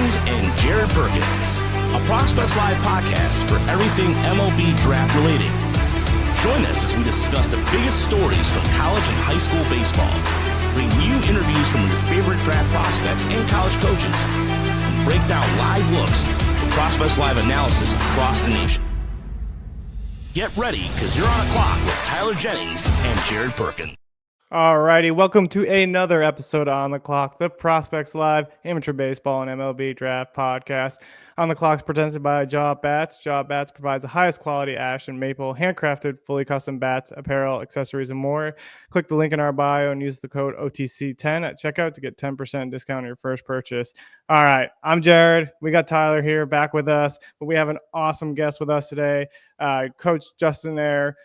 Jennings and Jared Perkins, a Prospects Live podcast for everything MLB draft related. Join us as we discuss the biggest stories from college and high school baseball, bring you interviews from your favorite draft prospects and college coaches, and break down live looks at Prospects Live analysis across the nation. Get ready, because you're on a clock with Tyler Jennings and Jared Perkins. All righty, welcome to another episode of On the Clock, the Prospects Live Amateur Baseball and MLB Draft Podcast. On the Clock is presented by Job Bats. Job Bats provides the highest quality ash and maple, handcrafted, fully custom bats, apparel, accessories, and more. Click the link in our bio and use the code OTC10 at checkout to get 10% discount on your first purchase. All right, I'm Jared. We got Tyler here back with us, but we have an awesome guest with us today, Coach Justin Haire,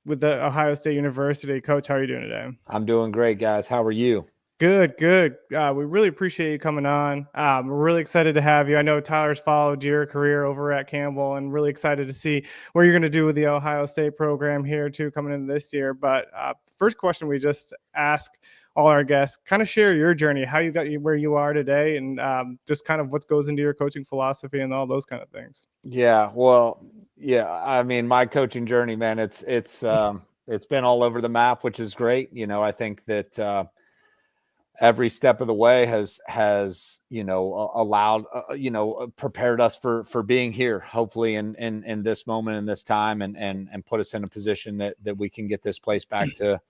with the Ohio State University. Coach, how are you doing today? I'm doing great, guys. How are you? Good. We really appreciate you coming on. We're really excited to have you. I know Tyler's followed your career over at Campbell and really excited to see what you're going to do with the Ohio State program here too coming in this year. But first question we just ask all our guests, kind of share your journey, how you got where you are today, and just kind of what goes into your coaching philosophy and all those kind of things. Yeah, well, I mean, my coaching journey, man, it's been all over the map, which is great. You know, I think that every step of the way has allowed prepared us for being here, hopefully in this moment, in this time, and put us in a position that we can get this place back to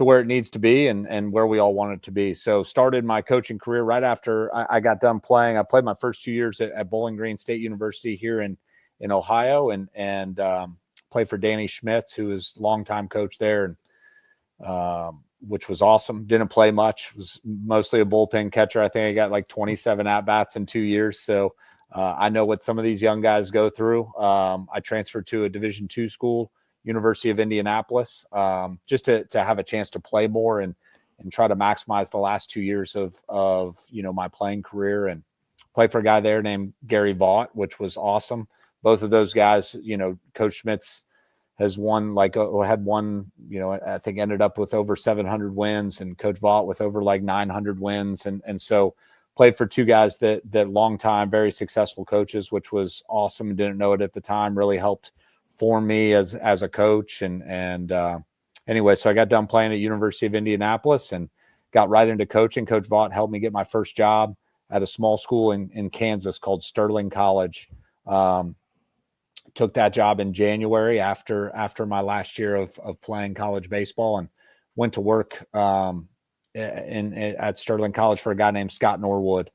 where it needs to be and where we all want it to be. So started my coaching career right after I got done playing. I played my first 2 years at Bowling Green State University here in Ohio and played for Danny Schmitz, who is longtime coach there, and which was awesome. Didn't play much, was mostly a bullpen catcher. I think I got like 27 at-bats in 2 years. So I know what some of these young guys go through. I transferred to a Division II school, University of Indianapolis, just to have a chance to play more and try to maximize the last 2 years of my playing career, and play for a guy there named Gary Vaught, which was awesome. Both of those guys, Coach Schmitz has had one, I think ended up with over 700 wins, and Coach Vaught with over like 900 wins. And so played for two guys that long time, very successful coaches, which was awesome. And didn't know it at the time, really helped form me as a coach. And anyway, so I got done playing at University of Indianapolis and got right into coaching. Coach Vaught helped me get my first job at a small school in Kansas called Sterling College. Took that job in January after my last year of playing college baseball, and went to work at Sterling College for a guy named Scott Norwood,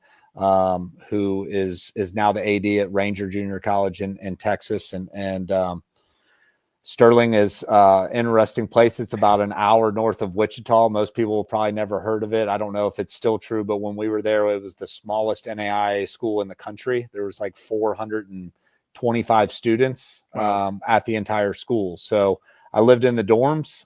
who is now the AD at Ranger Junior College in Texas. And Sterling is an interesting place. It's about an hour north of Wichita. Most people have probably never heard of it. I don't know if it's still true, but when we were there, it was the smallest NAIA school in the country. There was like 425 students at the entire school. So I lived in the dorms,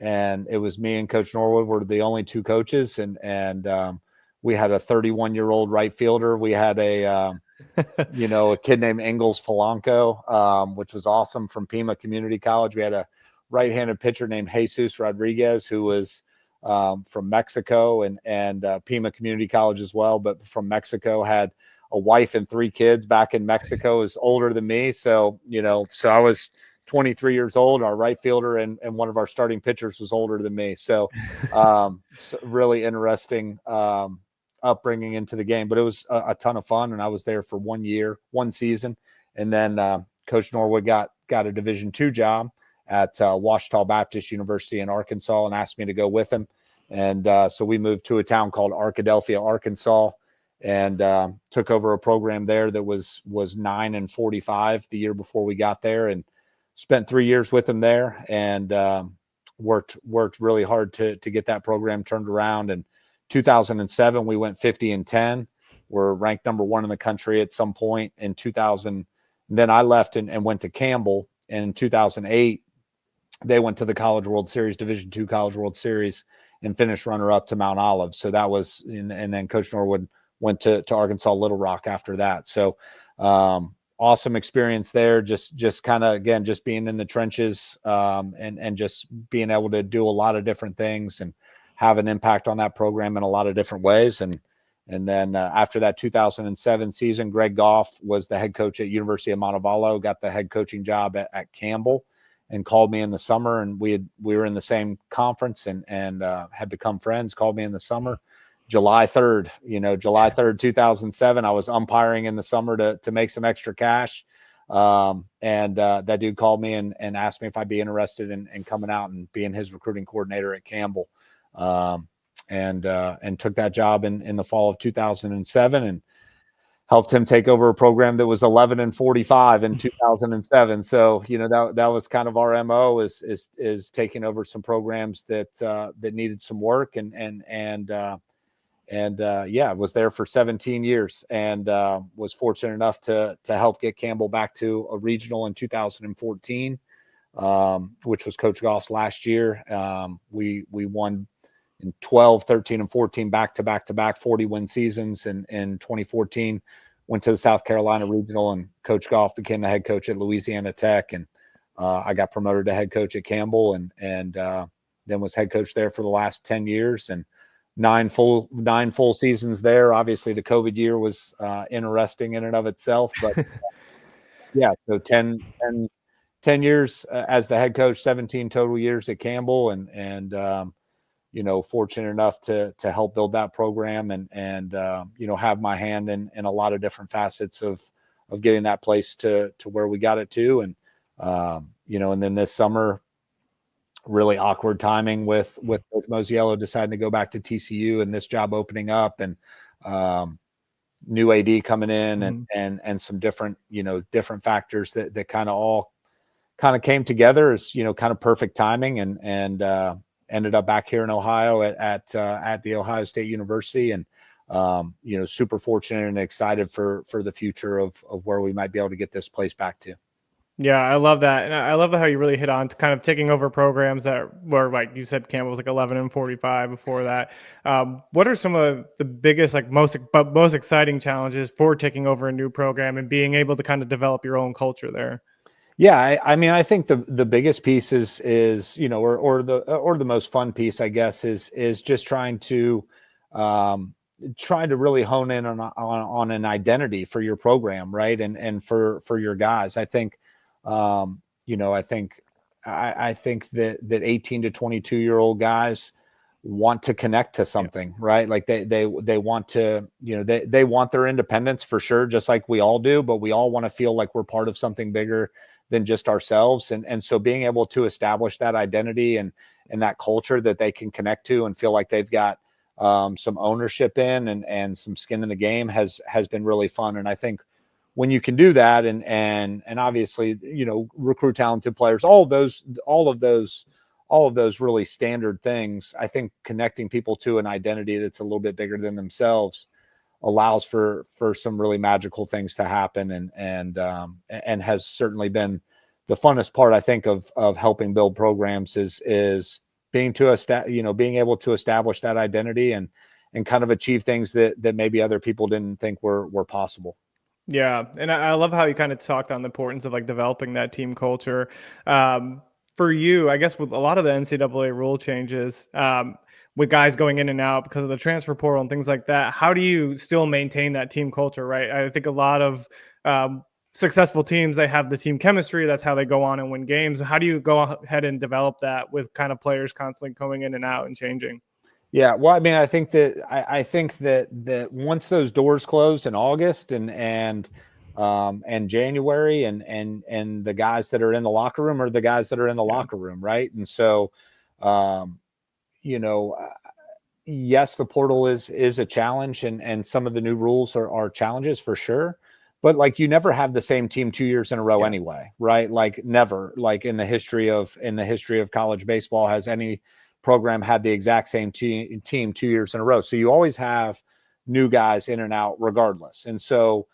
and it was me and Coach Norwood were the only two coaches, and we had a 31-year-old right fielder. We had a kid named Engels Polanco, which was awesome, from Pima Community College. We had a right-handed pitcher named Jesus Rodriguez, who was from Mexico and Pima Community College as well, but from Mexico, had a wife and 3 kids back in Mexico, is older than me. So I was 23 years old. Our right fielder and one of our starting pitchers was older than me. So really interesting upbringing into the game, but it was a ton of fun. And I was there for 1 year, 1 season. And then Coach Norwood got a Division II job at Ouachita Baptist University in Arkansas and asked me to go with him. And so we moved to a town called Arkadelphia, Arkansas, and took over a program there that was 9-45 the year before we got there, and spent 3 years with him there, and worked really hard to get that program turned around. And 2007, we went 50-10. We're ranked number 1 in the country at some point in 2000. Then I left and went to Campbell. And in 2008, they went to the College World Series, Division II College World Series, and finished runner-up to Mount Olive. So that was, and then Coach Norwood went to Arkansas Little Rock after that. So awesome experience there. Just kind of, again, just being in the trenches and just being able to do a lot of different things and have an impact on that program in a lot of different ways. And then after that 2007 season, Greg Goff was the head coach at University of Montevallo, got the head coaching job at Campbell, and called me in the summer. And we were in the same conference and had become friends, called me in the summer. July 3rd, 2007, I was umpiring in the summer to make some extra cash. That dude called me and asked me if I'd be interested in coming out and being his recruiting coordinator at Campbell. And took that job in the fall of 2007 and helped him take over a program that was 11-45 in 2007. So, that was kind of our MO is taking over some programs that needed some work was there for 17 years and was fortunate enough to help get Campbell back to a regional in 2014, which was Coach Goff's last year. We won in 12, 13, and 14 back-to-back 40-win seasons. And in 2014, went to the South Carolina Regional, and Coach Goff became the head coach at Louisiana Tech. And I got promoted to head coach at Campbell and then was head coach there for the last 10 years. And 9 full seasons there. Obviously, the COVID year was interesting in and of itself, but so 10 years as the head coach, 17 total years at Campbell, and fortunate enough to help build that program and have my hand in a lot of different facets of getting that place to where we got it to, and then this summer, really awkward timing with Coach Mosiello deciding to go back to TCU and this job opening up, and new AD coming in and some different factors that kind of came together as kind of perfect timing, and ended up back here in Ohio at the Ohio State University, and super fortunate and excited for the future of where we might be able to get this place back to. Yeah, I love that. And I love how you really hit on to kind of taking over programs that were, like you said, Campbell was like 11-45 before that. What are some of the biggest, most exciting challenges for taking over a new program and being able to kind of develop your own culture there? Yeah, I think the biggest piece is or the most fun piece, I guess, is just trying to really hone in on an identity for your program, right? And for your guys. I think I think that 18 to 22-year-old guys want to connect to something, right? Like they want to, they want their independence for sure, just like we all do, but we all want to feel like we're part of something bigger than just ourselves. And so being able to establish that identity and that culture that they can connect to and feel like they've got some ownership in and some skin in the game has been really fun. And I think when you can do that and obviously, recruit talented players, all of those really standard things, I think connecting people to an identity that's a little bit bigger than themselves allows for some really magical things to happen and has certainly been the funnest part, I think, of helping build programs is being able to establish that identity and kind of achieve things that maybe other people didn't think were possible. Yeah. And I love how you kind of talked on the importance of developing that team culture. For you, I guess with a lot of the NCAA rule changes, with guys going in and out because of the transfer portal and things like that, how do you still maintain that team culture, right? I think a lot of successful teams, they have the team chemistry. That's how they go on and win games. How do you go ahead and develop that with kind of players constantly going in and out and changing? Yeah, well, I think that once those doors close in August and January, and the guys that are in the locker room are the guys that are in the locker room, right? And so, yes, the portal is a challenge, and some of the new rules are challenges for sure. But you never have the same team 2 years in a row anyway, right? Never. In the history of college baseball has any program had the exact same team 2 years in a row. So you always have new guys in and out regardless. And so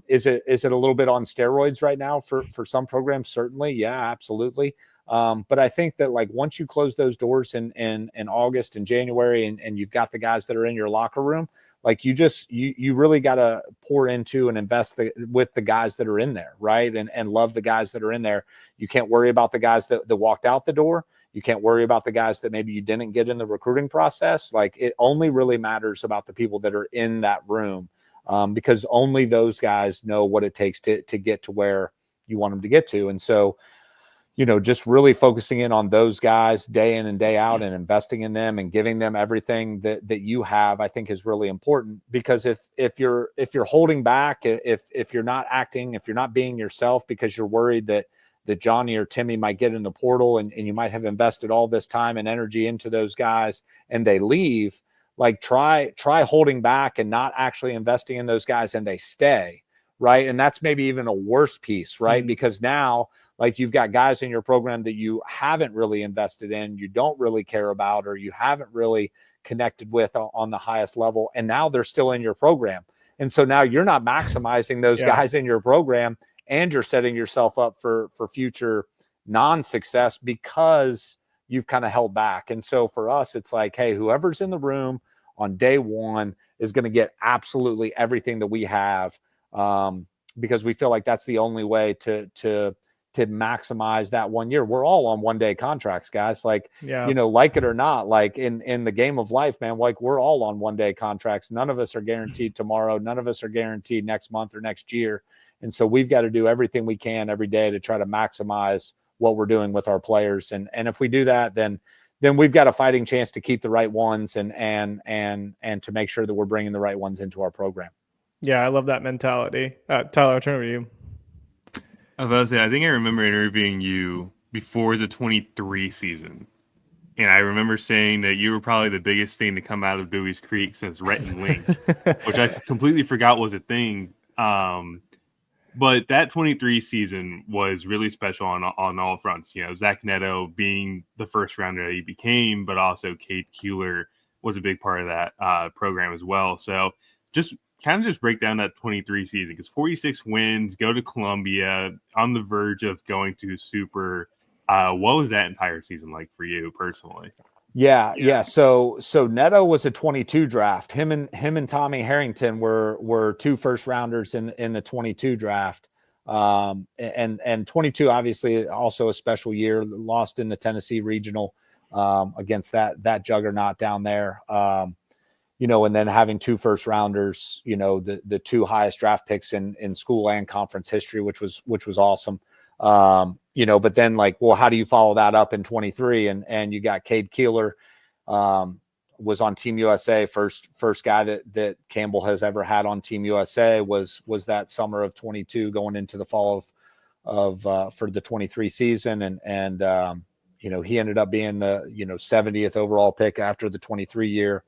is it a little bit on steroids right now for some programs? Certainly. Yeah, absolutely. But I think that once you close those doors in August and January and you've got the guys that are in your locker room, you really got to pour into and invest with the guys that are in there, right? And love the guys that are in there. You can't worry about the guys that walked out the door. You can't worry about the guys that maybe you didn't get in the recruiting process. Like, it only really matters about the people that are in that room, because only those guys know what it takes to get to where you want them to get to. And so, just really focusing in on those guys day in and day out and investing in them and giving them everything that you have, I think is really important. Because if you're holding back, if you're not acting, if you're not being yourself because you're worried that Johnny or Timmy might get in the portal and you might have invested all this time and energy into those guys and they leave, like try holding back and not actually investing in those guys and they stay, right? And that's maybe even a worse piece, right? Because now, like, you've got guys in your program that you haven't really invested in, you don't really care about, or you haven't really connected with on the highest level, and now they're still in your program. And so now you're not maximizing those guys in your program, and you're setting yourself up for future non-success because you've kind of held back. And so for us, it's like, hey, whoever's in the room on day one is going to get absolutely everything that we have, because we feel like that's the only way to maximize that 1 year. We're all on 1 day contracts, guys. Like, like it or not, like in the game of life, man, like we're all on 1 day contracts. None of us are guaranteed tomorrow. None of us are guaranteed next month or next year. And so we've got to do everything we can every day to try to maximize what we're doing with our players. And if we do that, then we've got a fighting chance to keep the right ones and to make sure that we're bringing the right ones into our program. Yeah, I love that mentality. Tyler, I'll turn over to you. I was about to say, I think I remember interviewing you before the 23 season. And I remember saying that you were probably the biggest thing to come out of Bowie's Creek since Rhett and Link, which I completely forgot was a thing. But that 23 season was really special on all fronts. Zach Neto being the first rounder that he became, but also Cade Keeler was a big part of that program as well. So just break down that 23 season, because 46 wins, go to Columbia, on the verge of going to Super. What was that entire season like for you personally? Yeah. So Neto was a 22 draft. Him and Tommy Harrington were two first rounders in the 22 draft. And 22 obviously also a special year. Lost in the Tennessee Regional against that juggernaut down there. And then having two first rounders, the two highest draft picks in school and conference history, which was awesome. But then how do you follow that up in 23? And you got Cade Keeler, was on Team USA. First guy that Campbell has ever had on Team USA was that summer of 22 going into the fall of for the 23 season. And he ended up being the, 70th overall pick after the 23 year.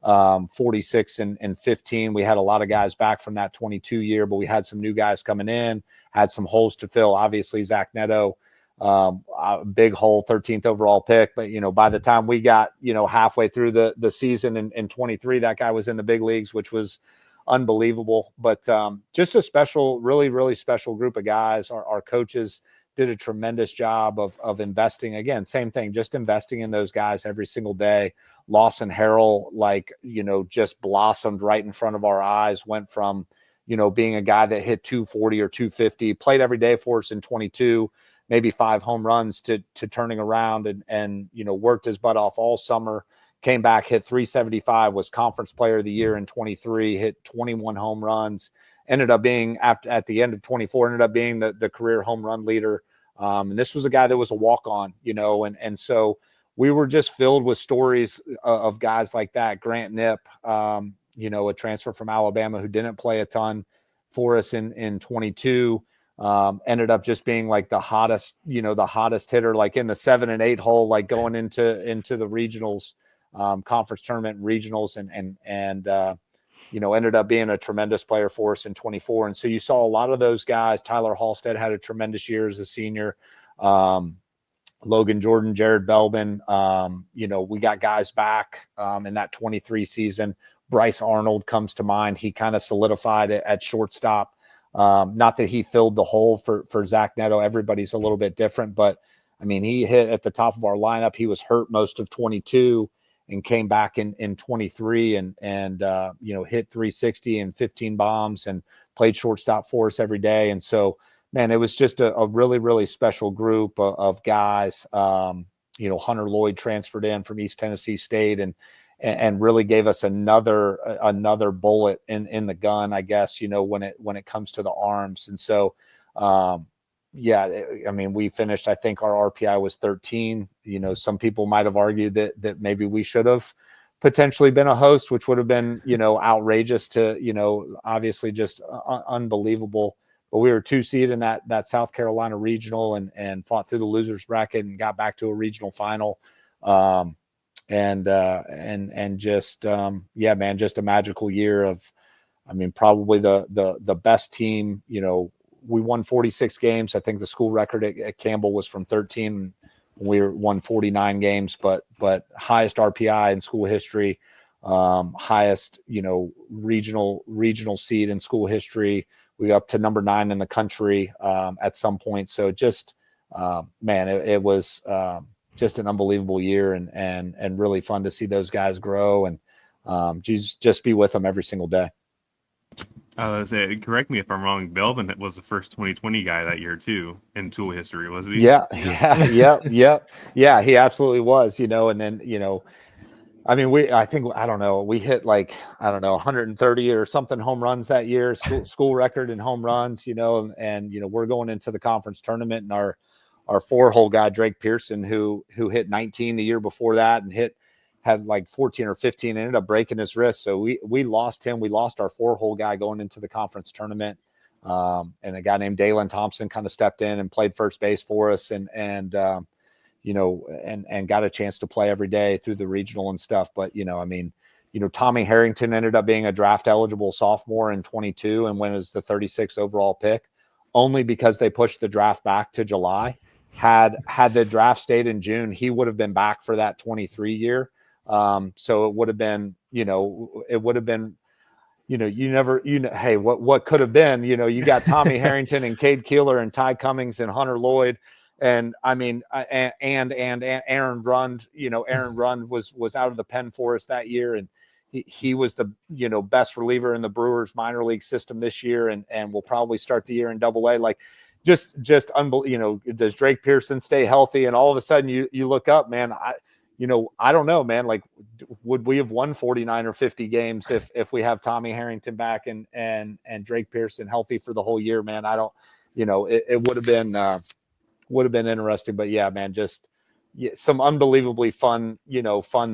46 and 15. We had a lot of guys back from that 22 year, but we had some new guys coming in, had some holes to fill. Obviously, Zach Neto, a big hole, 13th overall pick. But, by the time we got, halfway through the season in 23, that guy was in the big leagues, which was unbelievable. But just a special, really, really special group of guys. Our coaches did a tremendous job of investing. Again, same thing, just investing in those guys every single day. Lawson Harrell, just blossomed right in front of our eyes, went from, being a guy that hit 240 or 250, played every day for us in 22, maybe 5 home runs to turning around and worked his butt off all summer, came back, hit 375, was conference player of the year in 23, hit 21 home runs, ended up being at the end of 24, ended up being the career home run leader. And this was a guy that was a walk-on, and so we were just filled with stories of guys like that. Grant Knipp, a transfer from Alabama who didn't play a ton for us in 22, ended up just being the hottest hitter, in the 7 and 8 hole, going into the regionals, conference tournament regionals, and ended up being a tremendous player for us in 24. And so you saw a lot of those guys. Tyler Halstead had a tremendous year as a senior. Logan Jordan, Jared Belbin, we got guys back in that 23 season. Bryce Arnold comes to mind. He kind of solidified it at shortstop. Not that he filled the hole for Zach Neto. Everybody's a little bit different, but I mean, he hit at the top of our lineup. He was hurt most of 22 and came back in 23 and hit 360 and 15 bombs and played shortstop for us every day. And so, man, it was just a really, really special group of guys. Hunter Lloyd transferred in from East Tennessee State and really gave us another bullet in the gun, I guess, when it comes to the arms. And so, we finished, I think our RPI was 13. Some people might've argued that maybe we should have potentially been a host, which would have been, outrageous to, obviously just unbelievable. But we were 2 seed in that South Carolina regional and fought through the losers bracket and got back to a regional final. Just just a magical year of, probably the best team. We won 46 games. I think the school record at Campbell was from 13. We won 49 games, but highest RPI in school history, highest, regional seed in school history. We up to number 9 in the country at some point. So just, it was just an unbelievable year and really fun to see those guys grow and just be with them every single day. Correct me if I'm wrong, Belvin was the first 2020 guy that year too in tool history, wasn't he? Yeah, he absolutely was, and then, we hit 130 or something home runs that year, school record in home runs, and we're going into the conference tournament, and our 4-hole guy, Drake Pearson, who hit 19 the year before that and had like 14 or 15, ended up breaking his wrist. So we lost him. We lost our 4-hole guy going into the conference tournament. And a guy named Dalen Thompson kind of stepped in and played first base for us and got a chance to play every day through the regional and stuff. But, Tommy Harrington ended up being a draft eligible sophomore in 22 and went as the 36th overall pick, only because they pushed the draft back to July. Had the draft stayed in June, he would have been back for that 23 year. So it would have been, hey, what could have been, you got Tommy Harrington and Cade Keeler and Ty Cummings and Hunter Lloyd. And and Aaron Rund, Aaron Rund was out of the pen for us that year. And he was the, best reliever in the Brewers minor league system this year. And will probably start the year in Double-A. Like just unbelievable, does Drake Pearson stay healthy? And all of a sudden you look up, man, I don't know, man, like, would we have won 49 or 50 games if we have Tommy Harrington back and Drake Pearson healthy for the whole year, man? I don't, it would have been interesting, but yeah, man, just some unbelievably fun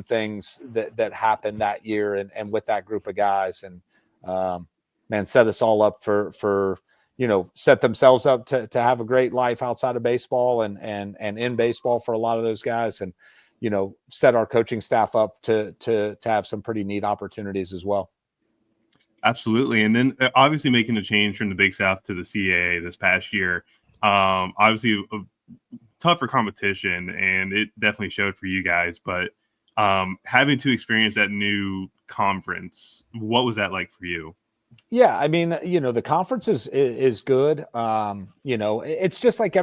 things that happened that year and with that group of guys and, man, set us all up for, set themselves up to have a great life outside of baseball and in baseball for a lot of those guys. And, set our coaching staff up to have some pretty neat opportunities as well. Absolutely. And then obviously making a change from the Big South to the CAA this past year, obviously a tougher competition, and it definitely showed for you guys, but having to experience that new conference, what was that like for you? Yeah. The conference is good. It's just like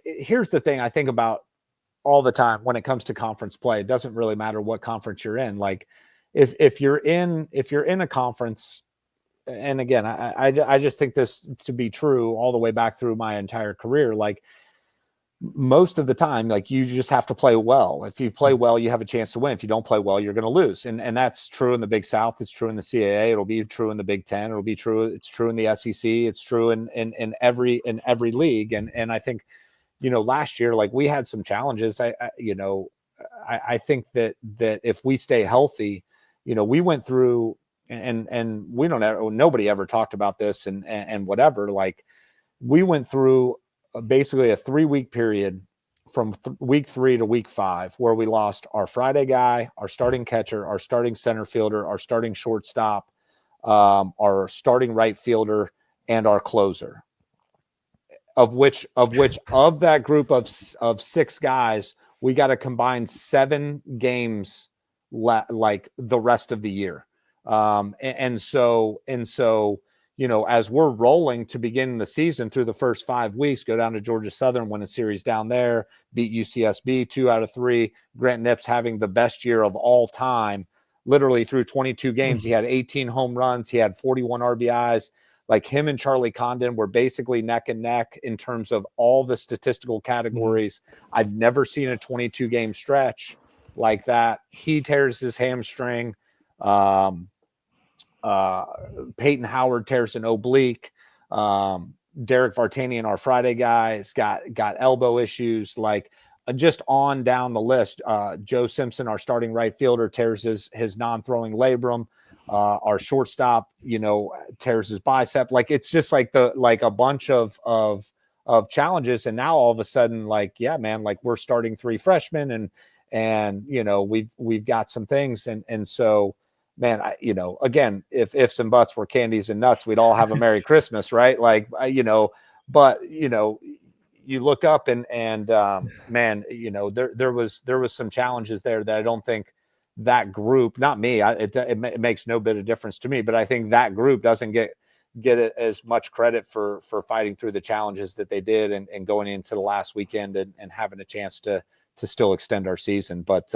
here's the thing I think about all the time when it comes to conference play. It doesn't really matter what conference you're in. Like if you're in a conference, and again, I just think this to be true all the way back through my entire career. Like most of the time, like you just have to play well. If you play well, you have a chance to win. If you don't play well, you're going to lose. And that's true in the Big South. It's true in the CAA. It'll be true in the Big Ten. It'll be true. It's true in the SEC. It's true in every league. And I think, last year, like we had some challenges. I I think that if we stay healthy, we went through and we don't ever, nobody ever talked about this and whatever, like we went through basically a 3-week period from week 3 to week 5, where we lost our Friday guy, our starting catcher, our starting center fielder, our starting shortstop, our starting right fielder, and our closer. Of that group of 6 guys, we got to combine 7 games like the rest of the year. And so, as we're rolling to begin the season through the first 5 weeks, go down to Georgia Southern, win a series down there, beat UCSB 2 out of 3. Grant Nips having the best year of all time, literally through 22 games. He had 18 home runs. He had 41 RBIs. like him and Charlie Condon were basically neck and neck in terms of all the statistical categories. I've never seen a 22 game stretch like that. He tears his hamstring. Peyton Howard tears an oblique. Derek Vartanian, our Friday guy, has got elbow issues, like just on down the list. Joe Simpson, our starting right fielder, tears his non-throwing labrum. Our shortstop, tears his bicep. Like, it's just like a bunch of challenges. And now all of a sudden, like, yeah, man, like we're starting 3 freshmen and we've got some things. And so, man, again, if ifs and buts were candies and nuts, we'd all have a Merry Christmas, right? Like, but you look up and man, there was some challenges there that I don't think that group, not me, it makes no bit of difference to me, but I think that group doesn't get as much credit for fighting through the challenges that they did and going into the last weekend and having a chance to still extend our season. But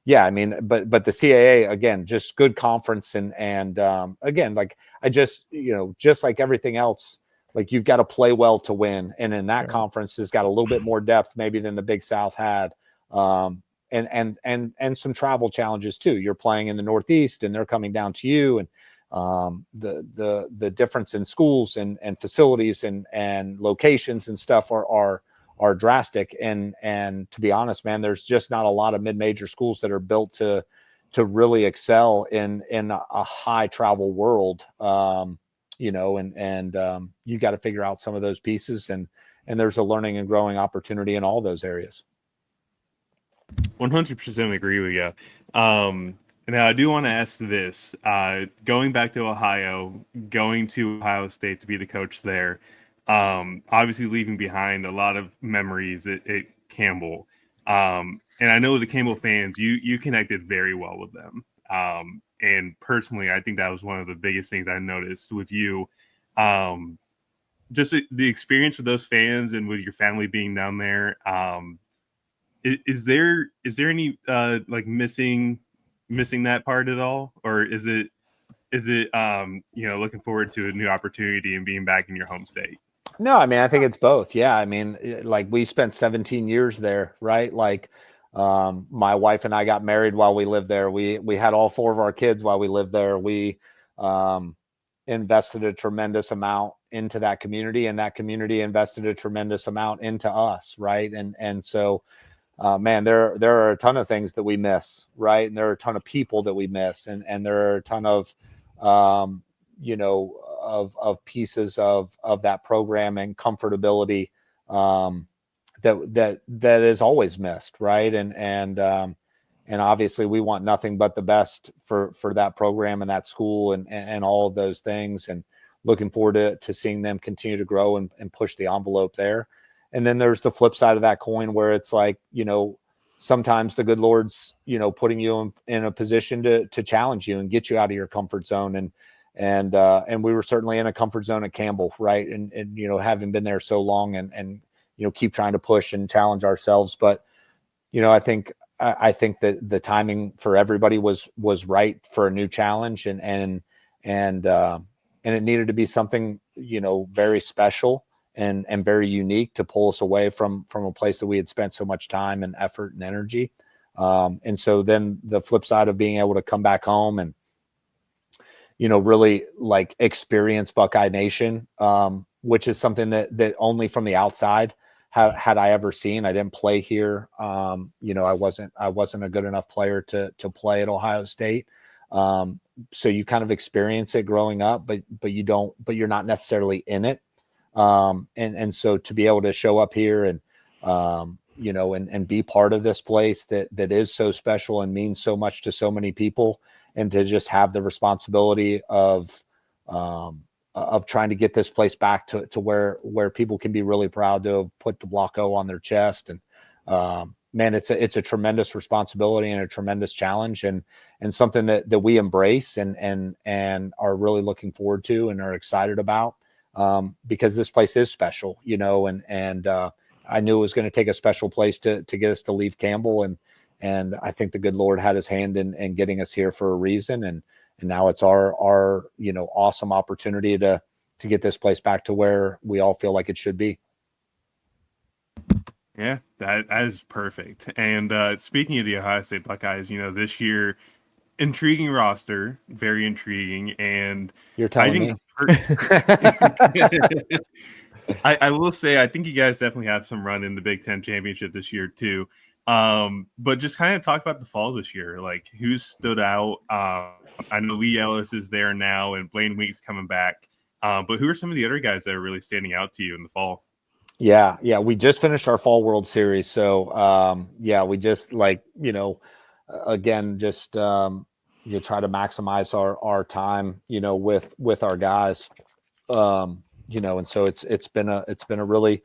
yeah, I mean, but the CAA, again, just good conference. And again, like I just like everything else, like you've got to play well to win. And in that conference has got a little bit more depth maybe than the Big South had. And some travel challenges too. You're playing in the Northeast and they're coming down to you, and the difference in schools and facilities and locations and stuff are drastic. And to be honest, man, there's just not a lot of mid-major schools that are built to really excel in a high travel world. You got to figure out some of those pieces, and there's a learning and growing opportunity in all those areas. 100% agree with you. Now, I do want to ask this. Going back to Ohio, going to Ohio State to be the coach there, obviously leaving behind a lot of memories at Campbell. And I know the Campbell fans, you connected very well with them. And personally, I think that was one of the biggest things I noticed with you. Just the experience with those fans and with your family being down there. Is there any like missing that part at all, or is it looking forward to a new opportunity and being back in your home state? No, I mean, I think it's both. Yeah, I mean, like we spent 17 years there, right? Like my wife and I got married while we lived there. We had all 4 of our kids while we lived there. We invested a tremendous amount into that community, and that community invested a tremendous amount into us, right? And so. Man, there are a ton of things that we miss, right? And there are a ton of people that we miss, and there are a ton of, of pieces of that program and comfortability that is always missed, right? And obviously we want nothing but the best for that program and that school and all of those things, and looking forward to seeing them continue to grow and push the envelope there. And then there's the flip side of that coin where it's like, sometimes the good Lord's, putting you in a position to challenge you and get you out of your comfort zone. And we were certainly in a comfort zone at Campbell, right? And having been there so long and keep trying to push and challenge ourselves. But, I think that the timing for everybody was right for a new challenge, and it needed to be something, very special and very unique to pull us away from a place that we had spent so much time and effort and energy. And so then the flip side of being able to come back home and, really like experience Buckeye Nation, which is something that only from the outside had I ever seen. I didn't play here. I wasn't a good enough player to play at Ohio State. So you kind of experience it growing up, but you're not necessarily in it. And so to be able to show up here and be part of this place that is so special and means so much to so many people, and to just have the responsibility of trying to get this place back to where people can be really proud to have put the Block O on their chest. And, man, it's a tremendous responsibility and a tremendous challenge, and something that we embrace and are really looking forward to and are excited about. Because this place is special, and I knew it was going to take a special place to get us to leave Campbell. And I think the good Lord had his hand in getting us here for a reason. And now it's our awesome opportunity to get this place back to where we all feel like it should be. Yeah, that is perfect. And speaking of the Ohio State Buckeyes, this year, intriguing roster, very intriguing. And You're telling me. I will say, I think you guys definitely have some run in the Big Ten championship this year too. But just kind of talk about the fall this year, like who stood out. I know Lee Ellis is there now, and Blaine Week's coming back. But who are some of the other guys that are really standing out to you in the fall? Yeah. We just finished our fall World Series. So, we just again, just try to maximize our time, with our guys, and so it's been a really,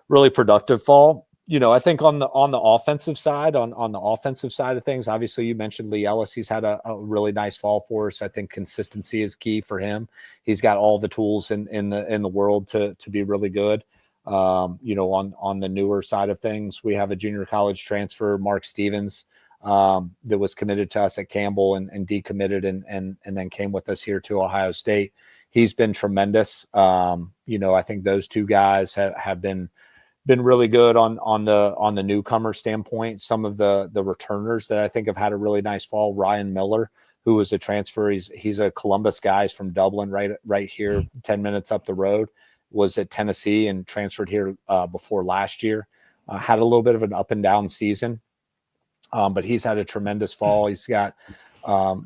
really productive fall. I think on the offensive side, on the offensive side of things, obviously you mentioned Lee Ellis. He's had a really nice fall for us. I think consistency is key for him. He's got all the tools in the world to be really good. On the newer side of things, we have a junior college transfer, Mark Stevens, that was committed to us at Campbell and decommitted and then came with us here to Ohio State. He's been tremendous. I think those two guys have been really good on the newcomer standpoint. Some of the returners that I think have had a really nice fall, Ryan Miller, who was a transfer. He's a Columbus guy. He's from Dublin, right here, 10 minutes up the road, was at Tennessee and transferred here before last year. Had a little bit of an up and down season, but he's had a tremendous fall. He's got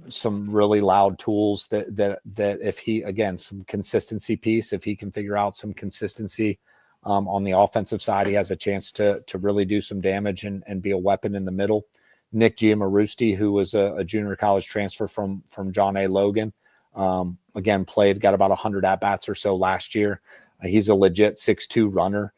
some really loud tools that if he, again, some consistency piece, if he can figure out some consistency on the offensive side, he has a chance to really do some damage and be a weapon in the middle. Nick Giamarusti, who was a junior college transfer from John A. Logan, again, got about 100 at-bats or so last year. He's a legit 6'2" runner.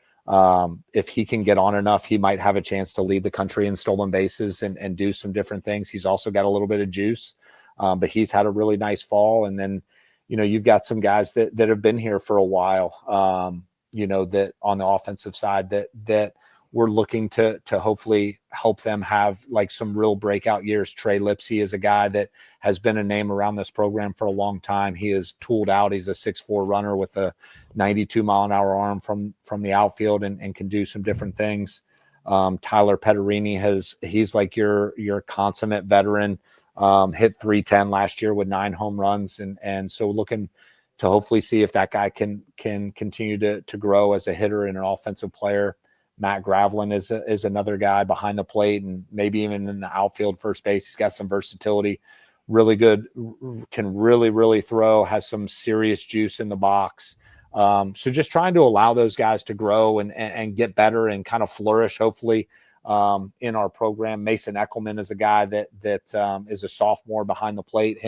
If he can get on enough, he might have a chance to lead the country in stolen bases and do some different things. He's also got a little bit of juice, but he's had a really nice fall. And then, you've got some guys that have been here for a while, that on the offensive side that we're looking to hopefully help them have like some real breakout years. Trey Lipsy is a guy that has been a name around this program for a long time. He is tooled out. He's a 6'4" runner with a 92-mile-an-hour arm from the outfield and can do some different things. Tyler Petterini he's like your consummate veteran, hit .310 last year with 9 home runs. And so looking to hopefully see if that guy can continue to grow as a hitter and an offensive player. Matt Gravlin is another guy behind the plate and maybe even in the outfield, first base. He's got some versatility, really good, can really, really throw, has some serious juice in the box. So just trying to allow those guys to grow and get better and kind of flourish, hopefully, in our program. Mason Eckelman is a guy that is a sophomore behind the plate.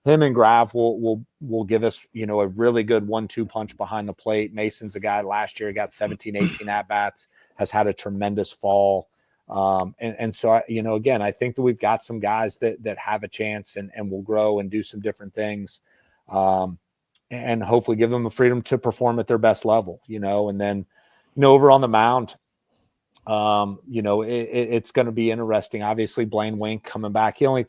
Him and Grav will give us, a really good 1-2 punch behind the plate. Mason's a guy last year got 17, 18 at-bats, has had a tremendous fall. And so, again, I think that we've got some guys that have a chance and will grow and do some different things, and hopefully give them the freedom to perform at their best level, and then, over on the mound, it's going to be interesting. Obviously, Blaine Wink coming back. He only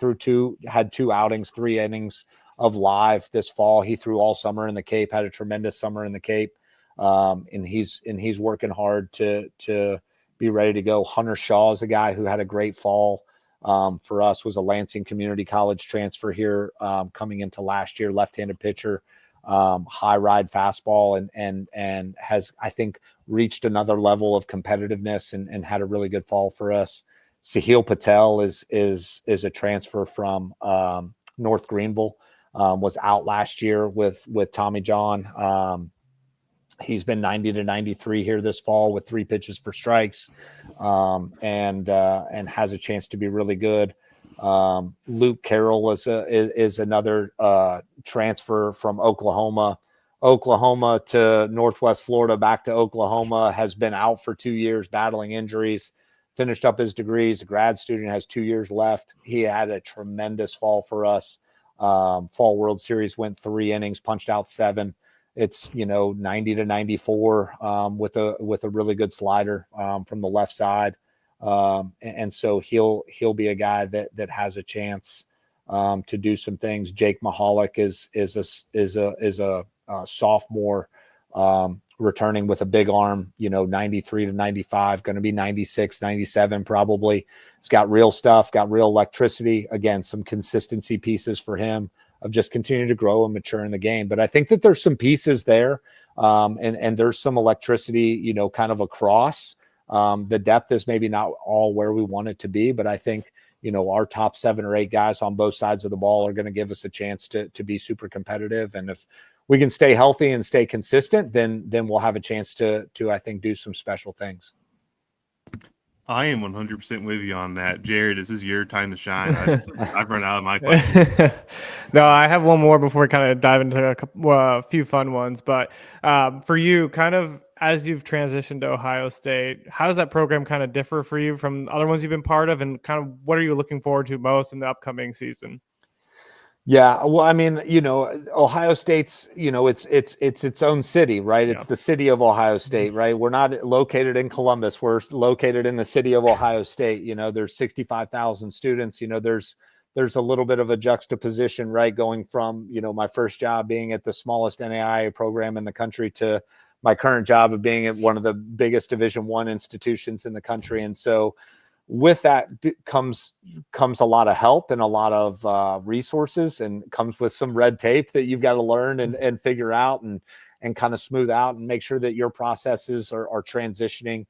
had 2 outings, 3 innings of live this fall. He threw all summer in the Cape, had a tremendous summer in the Cape. And he's working hard to be ready to go. Hunter Shaw is a guy who had a great fall for us, was a Lansing Community College transfer here coming into last year, left-handed pitcher, high ride fastball and has, I think, reached another level of competitiveness and had a really good fall for us. Sahil Patel is a transfer from North Greenville, was out last year with Tommy John. He's been 90 to 93 here this fall with 3 pitches for strikes, and has a chance to be really good. Luke Carroll is another transfer from Oklahoma to Northwest Florida, back to Oklahoma, has been out for 2 years battling injuries, finished up his degrees, a grad student, has 2 years left. He had a tremendous fall for us. Fall World Series, went 3 innings, punched out 7. It's 90 to 94 with a really good slider from the left side, and so he'll be a guy that has a chance to do some things. Jake Mahalik is sophomore, returning with a big arm, 93 to 95, going to be 96, 97 probably. It's got real stuff, got real electricity. Again, some consistency pieces for him of just continuing to grow and mature in the game. But I think that there's some pieces there, and there's some electricity, kind of across. The depth is maybe not all where we want it to be, but I think, our top 7 or 8 guys on both sides of the ball are going to give us a chance to be super competitive. And if we can stay healthy and stay consistent, then we'll have a chance to I think, do some special things. I am 100% with you on that. Jared, this is your time to shine. I've run out of my questions. No, I have one more before we kind of dive into a few fun ones. But for you, kind of as you've transitioned to Ohio State, how does that program kind of differ for you from other ones you've been part of? And kind of what are you looking forward to most in the upcoming season? Yeah, well, I mean, Ohio State's, it's its own city, right? Yeah. It's the city of Ohio State, right? We're not located in Columbus. We're located in the city of Ohio State. There's 65,000 students. There's a little bit of a juxtaposition, right? Going from, my first job being at the smallest NAIA program in the country to my current job of being at one of the biggest Division I institutions in the country. And so with that comes a lot of help and a lot of resources, and comes with some red tape that you've got to learn and figure out and kind of smooth out and make sure that your processes are transitioning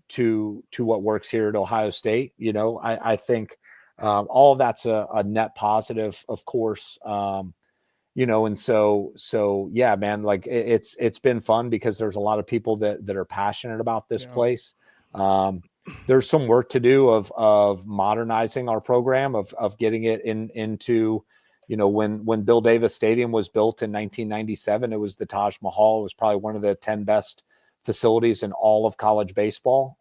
to what works here at Ohio State. I think all of that's a net positive, of course. And so yeah, man, like it's been fun because there's a lot of people that are passionate about this place. There's some work to do of modernizing our program, of getting it into, when Bill Davis Stadium was built in 1997, it was the Taj Mahal. It was probably one of the 10 best facilities in all of college baseball.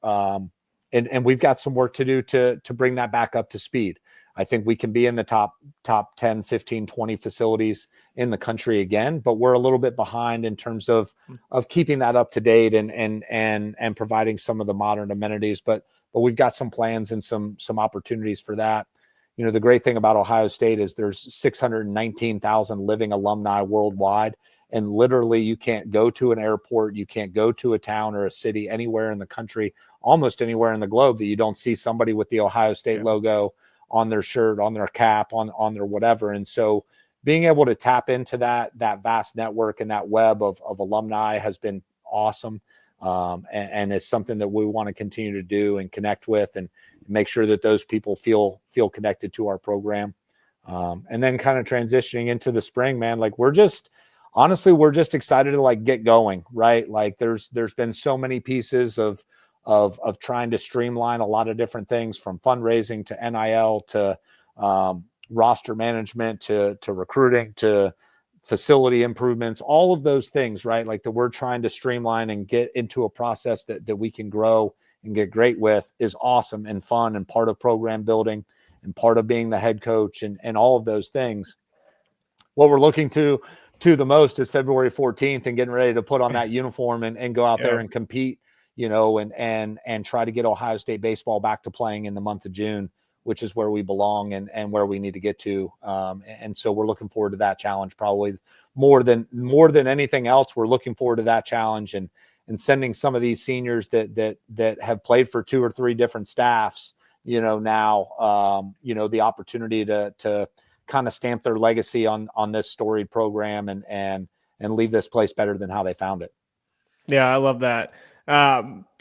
And we've got some work to do to bring that back up to speed. I think we can be in the top 10, 15, 20 facilities in the country again, but we're a little bit behind in terms of keeping that up to date and providing some of the modern amenities. But we've got some plans and some opportunities for that. The great thing about Ohio State is there's 619,000 living alumni worldwide. And literally you can't go to an airport, you can't go to a town or a city anywhere in the country, almost anywhere in the globe, that you don't see somebody with the Ohio State logo on their shirt, on their cap, on their whatever. And so being able to tap into that vast network and that web of alumni has been awesome. And is something that we want to continue to do and connect with and make sure that those people feel connected to our program. And then kind of transitioning into the spring, man, like we're just excited to get going, right? Like there's been so many pieces of trying to streamline a lot of different things, from fundraising to NIL to roster management to recruiting to facility improvements, all of those things, right? Like that we're trying to streamline and get into a process that we can grow and get great with is awesome and fun and part of program building and part of being the head coach and all of those things. What we're looking to the most is February 14th and getting ready to put on that uniform and go out there and compete, and try to get Ohio State baseball back to playing in the month of June, which is where we belong and where we need to get to. And so we're looking forward to that challenge, probably more than anything else. We're looking forward to that challenge and sending some of these seniors that have played for 2 or 3 different staffs, now, the opportunity to kind of stamp their legacy on this storied program and leave this place better than how they found it. Yeah, I love that.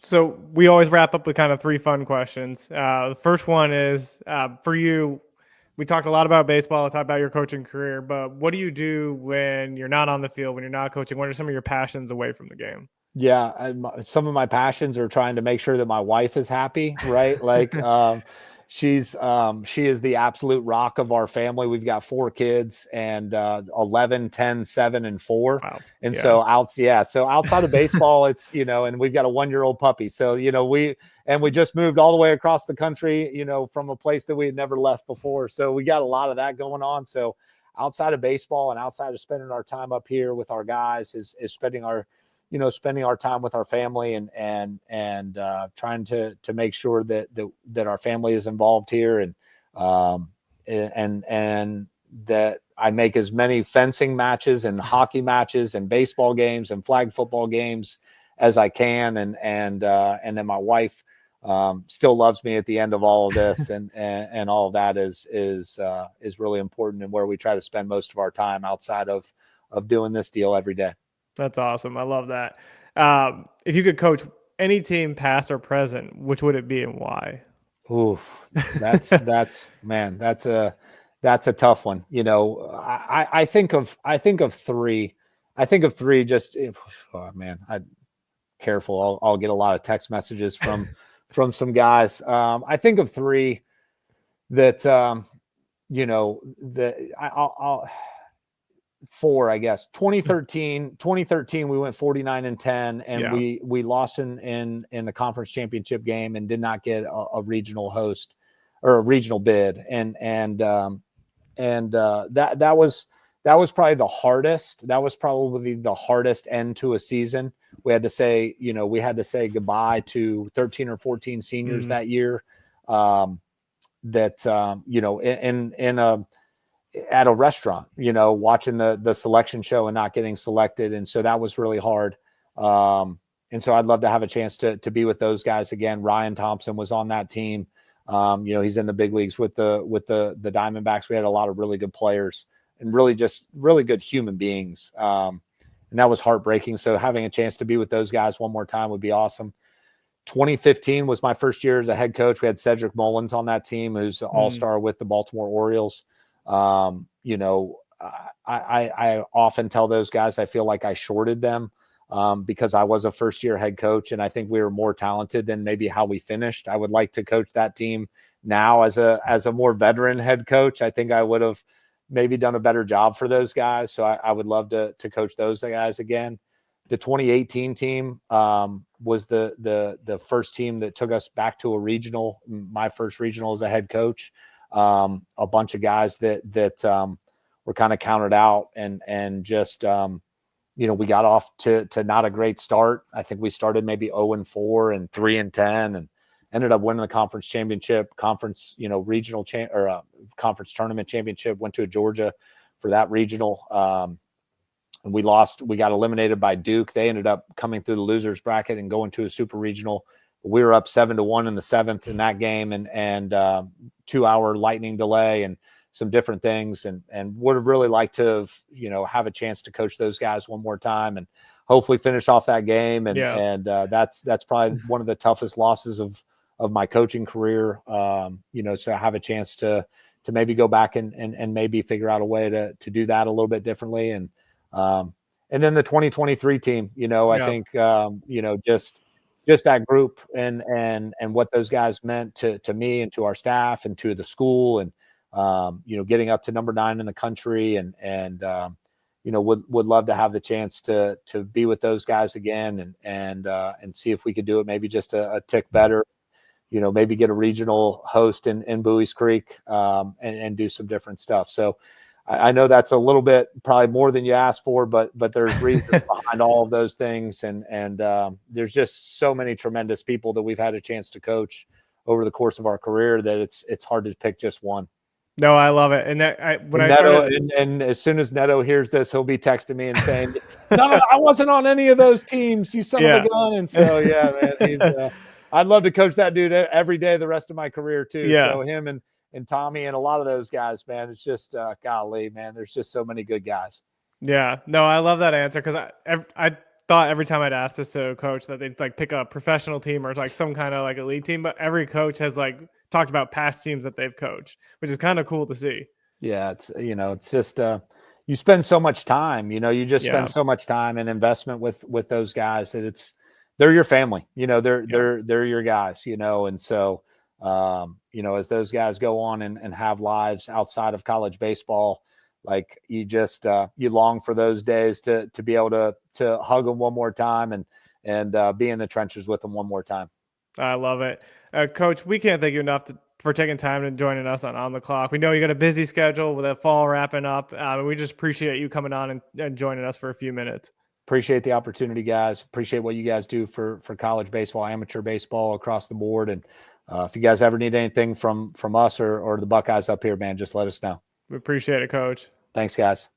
So we always wrap up with kind of 3 fun questions. The first one is for you. We talked a lot about baseball, talked about your coaching career, but what do you do when you're not on the field, when you're not coaching? What are some of your passions away from the game? Yeah, some of my passions are trying to make sure that my wife is happy, right? Like she is the absolute rock of our family. We've got 4 kids and 11, 10, 7, and 4. Wow. And so outside of baseball, it's, and we've got a 1-year-old puppy. So, we just moved all the way across the country, from a place that we had never left before. So we got a lot of that going on. So outside of baseball and outside of spending our time up here with our guys is spending our time with our family and trying to make sure that our family is involved here and that I make as many fencing matches and hockey matches and baseball games and flag football games as I can. And then my wife still loves me at the end of all of this. and all of that is really important, and where we try to spend most of our time outside of doing this deal every day. That's awesome. I love that. If you could coach any team, past or present, which would it be and why? Oof, that's a tough one. I think of three. Just oh man, careful. I'll get a lot of text messages from some guys. I think of three that I'll four, I guess. 2013, we went 49-10, and we lost in the conference championship game and did not get a regional host or a regional bid. That was probably the hardest. That was probably the hardest end to a season. We had to say goodbye to 13 or 14 seniors that year. At a restaurant, watching the selection show and not getting selected. And so that was really hard. And so I'd love to have a chance to be with those guys again. Ryan Thompson was on that team. He's in the big leagues with the Diamondbacks. We had a lot of really good players and really good human beings. And that was heartbreaking. So having a chance to be with those guys one more time would be awesome. 2015 was my first year as a head coach. We had Cedric Mullins on that team, who's an all-star with the Baltimore Orioles. I often tell those guys I feel like I shorted them because I was a first-year head coach, and I think we were more talented than maybe how we finished. I would like to coach that team now as a more veteran head coach. I think I would have maybe done a better job for those guys. So I would love to coach those guys again. The 2018 team was the first team that took us back to a regional. My first regional as a head coach. A bunch of guys that were kind of counted out and just we got off to not a great start. I think we started maybe 0-4 and 3-10 and ended up winning the conference championship, regional conference tournament championship. Went to Georgia for that regional. And we lost. We got eliminated by Duke. They ended up coming through the losers bracket and going to a super regional. We were up 7-1 in the seventh in that game, and 2-hour lightning delay and some different things, and would have really liked to have a chance to coach those guys one more time and hopefully finish off that game. And that's probably one of the toughest losses of my coaching career. So I have a chance to maybe go back and maybe figure out a way to do that a little bit differently. And then the 2023 team, I think just that group and what those guys meant to me and to our staff and to the school, and getting up to number 9 in the country, and would love to have the chance to be with those guys again and see if we could do it maybe just a tick better, maybe get a regional host in Buies Creek, and do some different stuff. So I know that's a little bit probably more than you asked for, but there's reasons behind all of those things. And there's just so many tremendous people that we've had a chance to coach over the course of our career that it's hard to pick just one. No, I love it. And and as soon as Neto hears this, he'll be texting me and saying, no, I wasn't on any of those teams, you son of a gun. And so, yeah, man, I'd love to coach that dude every day the rest of my career too. Yeah. So him and Tommy and a lot of those guys, man, it's just golly, man, there's just so many good guys. Yeah, no, I love that answer, because I thought every time I'd ask this to a coach that they'd like pick a professional team or like some kind of like elite team, but every coach has like talked about past teams that they've coached, which is kind of cool to see. Yeah, it's just you spend so much time, spend so much time and investment with those guys that they're your family, they're your guys, and so as those guys go on and have lives outside of college baseball, like you just you long for those days to be able to hug them one more time and be in the trenches with them one more time. I love it. Coach, we can't thank you enough for taking time and joining us on the clock. We know you got a busy schedule with the fall wrapping up. We just appreciate you coming on and joining us for a few minutes. Appreciate the opportunity, guys. Appreciate what you guys do for college baseball, amateur baseball across the board. And if you guys ever need anything from us or the Buckeyes up here, man, just let us know. We appreciate it, Coach. Thanks, guys.